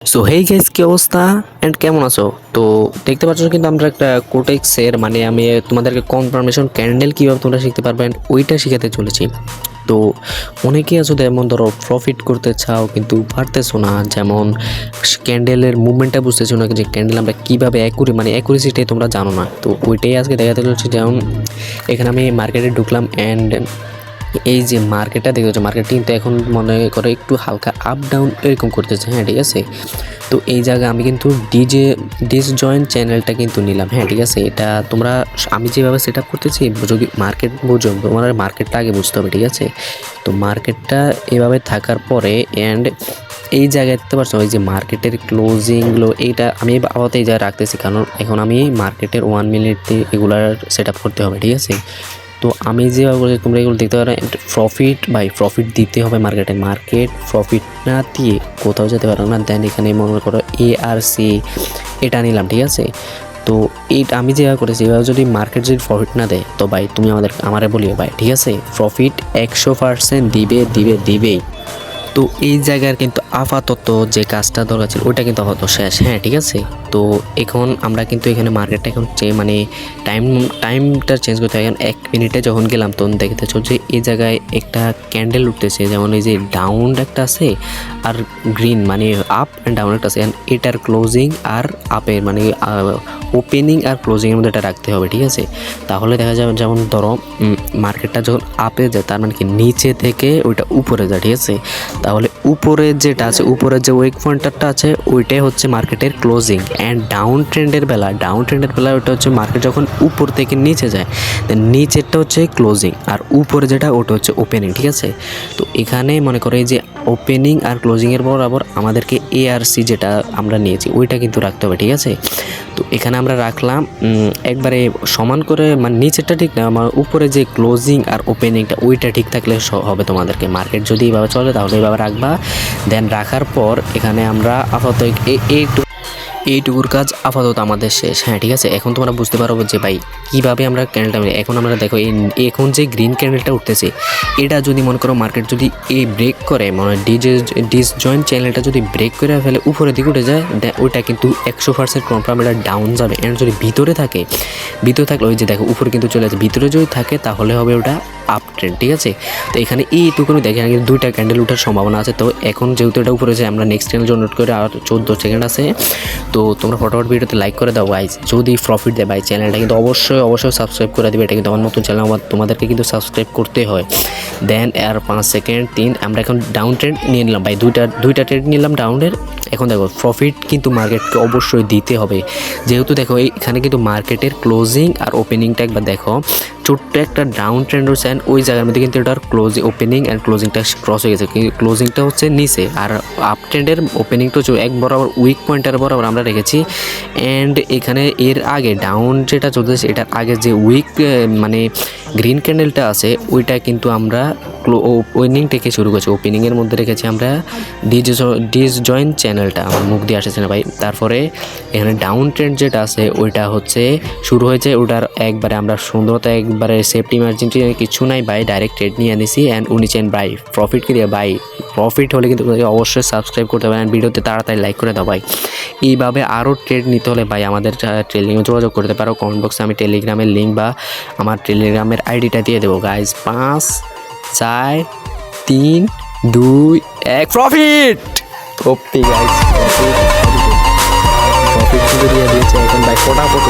So hey guys, কি অবস্থা and কেমন আছো? তো দেখতে পাচ্ছ কিন্তু আমরা একটা কোটেক্সের মানে আমি তোমাদেরকে কনফার্মেশন ক্যান্ডেল কীভাবে তোমরা শিখতে পারবেন ওইটা শিখাতে চলেছি। তো অনেকেই আছো যেমন ধরো প্রফিট করতে চাও কিন্তু পারতেছো না, যেমন ক্যান্ডেলের মুভমেন্টটা বুঝতেছো না যে ক্যান্ডেল আমরা কীভাবে অ্যাকুরেসিটাই তোমরা জানো না। তো ওইটাই আজকে দেখাতে চলছে। যেমন এখানে আমি মার্কেটে ঢুকলাম অ্যান্ড এই যে মার্কেটটা দেখতে হচ্ছে, মার্কেট কিন্তু এখন মনে করে একটু হালকা আপ ডাউন এরকম করতেছে। হ্যাঁ, ঠিক আছে। তো এই জায়গায় আমি কিন্তু ডিসজয়েন্ট চ্যানেলটা কিন্তু নিলাম। হ্যাঁ, ঠিক আছে। এটা তোমরা আমি যেভাবে সেট আপ করতেছি, যদি মার্কেট বুঝো তোমার মার্কেটটা আগে বুঝতে হবে, ঠিক আছে। তো মার্কেটটা এভাবে থাকার পরে অ্যান্ড এই জায়গায় দেখতে পাচ্ছ ওই যে মার্কেটের ক্লোজিংগুলো, এইটা আমি আপাতত এই জায়গায় রাখতেছি, কারণ এখন আমি মার্কেটের 1 মিনিটে এগুলার সেট আপ করতে হবে, ঠিক আছে। তো আমি যেভাবে বলি তোমরা এগুলো দেখতে পারো। প্রফিট দিতে হবে মার্কেট প্রফিট না দিয়ে কোথাও যেতে পারো না। দেন এখানে মনে করো ARC এটা নিলাম, ঠিক আছে। তো এইটা আমি যেভাবে করেছি, এভাবে যদি মার্কেট যদি প্রফিট না দেয় তো ভাই তুমি আমারে বলিও ভাই, ঠিক আছে। প্রফিট 100% দিবেই। তো এই জায়গার কিন্তু আপাতত যে কাজটা দরকার ছিল ওইটা কিন্তু আপাতত শেষ। হ্যাঁ, ঠিক আছে। তো এখন আমরা কিন্তু এখানে মার্কেটটা এখন মানে টাইমটা চেঞ্জ করতে হয়। এখন 1 মিনিটে যখন গেলাম তখন দেখতেছ যে এই জায়গায় একটা ক্যান্ডেল উঠতেছে, যেমন এই যে ডাউন একটা আছে আর গ্রিন মানে আপ অ্যান্ড ডাউন একটা আছে। এটার ক্লোজিং আর আপের মানে ওপেনিং আর ক্লোজিংয়ের মধ্যে এটা রাখতে হবে, ঠিক আছে। তাহলে দেখা যাবে যেমন ধরো মার্কেটটা যখন আপে যায় তার মানে কি নিচে থেকে ওইটা উপরে যায়, ঠিক আছে। তাহলে উপরে যেটা আছে, উপরের যে ওয়েক পয়েন্টারটা আছে ওইটাই হচ্ছে মার্কেটের ক্লোজিং। অ্যান্ড ডাউন ট্রেন্ডের বেলা ওটা হচ্ছে মার্কেট যখন উপর থেকে নিচে যায়, নিচেরটা হচ্ছে ক্লোজিং আর উপরে যেটা ওটা হচ্ছে ওপেনিং, ঠিক আছে। তো এখানে মনে করো এই যে ওপেনিং আর ক্লোজিংয়ের বরাবর আমাদেরকে ARC যেটা আমরা নিয়েছি ওইটা কিন্তু রাখতে হবে, ঠিক আছে। তো এখানে আমরা রাখলাম একবারে সমান করে, মানে নিচেরটা ঠিক না, আমার উপরে যে ক্লোজিং আর ওপেনিংটা ওইটা ঠিক থাকলে হবে তোমাদেরকে। মার্কেট যদি এইভাবে চলে তাহলে এইভাবে রাখবা। দেন রাখার পর এখানে আমরা আপাতত এইটুকুর কাজ আপাতত আমাদের শেষ। হ্যাঁ, ঠিক আছে। এখন তোমরা বুঝতে পারবো যে ভাই কীভাবে আমরা ক্যান্ডেলটা এখন আমরা দেখো এখন যে গ্রিন ক্যান্ডেলটা উঠতেছে এটা যদি মনে করো মার্কেট যদি ব্রেক করে, মানে ডিসজয়েন্ট চ্যানেলটা যদি ব্রেক করে ফেলে উপরের দিকে উঠে যায়, ওইটা কিন্তু 100% কনফার্ম এটা ডাউন যাবে। অ্যান্ড যদি ভিতরে থাকলে ওই যে দেখো উপরে কিন্তু চলে যাচ্ছে, ভিতরে যদি থাকে তাহলে হবে ওটা আপ ট্রেন্ড, ঠিক আছে। তো এখানে এইটুকুনি দেখে কিন্তু 2টা ক্যান্ডেল ওঠার সম্ভাবনা আছে। তো এখন যেহেতু এটা উপরে আছে আমরা নেক্সট চ্যানেল জন্য নোট করে আর 14 সেকেন্ড আছে। তো তোমরা ফটোফট ভিডিওতে লাইক করে দাও ভাই, যদি প্রফিট দেয় ভাই চ্যানেলটা কিন্তু অবশ্যই সাবস্ক্রাইব করে দেবে। এটা কিন্তু আমার নতুন চ্যানেল, তোমাদেরকে কিন্তু সাবস্ক্রাইব করতে হয়। দেন আর 5 সেকেন্ড 3 আমরা এখন ডাউন ট্রেন্ড নিয়ে নিলাম ভাই, দুইটা ট্রেন্ড নিলাম ডাউনের। এখন দেখো প্রফিট কিন্তু মার্কেটকে অবশ্যই দিতে হবে, যেহেতু দেখো এখানে কিন্তু মার্কেটের ক্লোজিং আর ওপেনিংটা একবার দেখো, ছোট্ট একটা ডাউন ট্রেন্ড হচ্ছে অ্যান্ড ওই জায়গার মধ্যে কিন্তু এটার ওপেনিং অ্যান্ড ক্লোজিংটা ক্রস হয়ে গেছে। ক্লোজিংটা হচ্ছে নিচে আর আপ ট্রেন্ডের ওপেনিংটা হচ্ছে এক বরাবর উইক পয়েন্টার বরাবর আমরা রেখেছি। অ্যান্ড এখানে এর আগে ডাউন যেটা চলতেছে এটার আগে যে উইক মানে গ্রিন ক্যান্ডেলটা আছে ওইটা কিন্তু আমরা ওপেনিং থেকে শুরু করেছি, ওপেনিংয়ের মধ্যে রেখেছি আমরা ডিসজয়েন্ট চ্যানেলটা, আমার মুখ দিয়ে আসছে না ভাই। তারপরে এখানে ডাউন ট্রেন্ড যেটা আছে ওইটা হচ্ছে শুরু হয়েছে, ওটার একবারে আমরা সুন্দরতা একবারে সেফটি মার্জিন কিছু নাই ভাই, ডাইরেক্ট ট্রেড নিয়ে আনিছি। অ্যান্ড উনি চেন ভাই প্রফিটকে দিয়ে ভাই, প্রফিট হলে কিন্তু অবশ্যই সাবস্ক্রাইব করতে হবে অ্যান্ড ভিডিওতে তাড়াতাড়ি লাইক করে দাও ভাই। এইভাবে আরও ট্রেড নিতে হলে ভাই আমাদের টেলিগ্রামে যোগাযোগ করতে পারো, কমেন্ট বক্সে আমি টেলিগ্রামের লিঙ্ক বা আমার টেলিগ্রামের আইডিটা দিয়ে দেবো গাইজ। 5 4 3 2 1 প্রফিট গাইজ, প্রফিট কিন্তু দিয়ে দিয়েছে এখন ভাই ফটাফট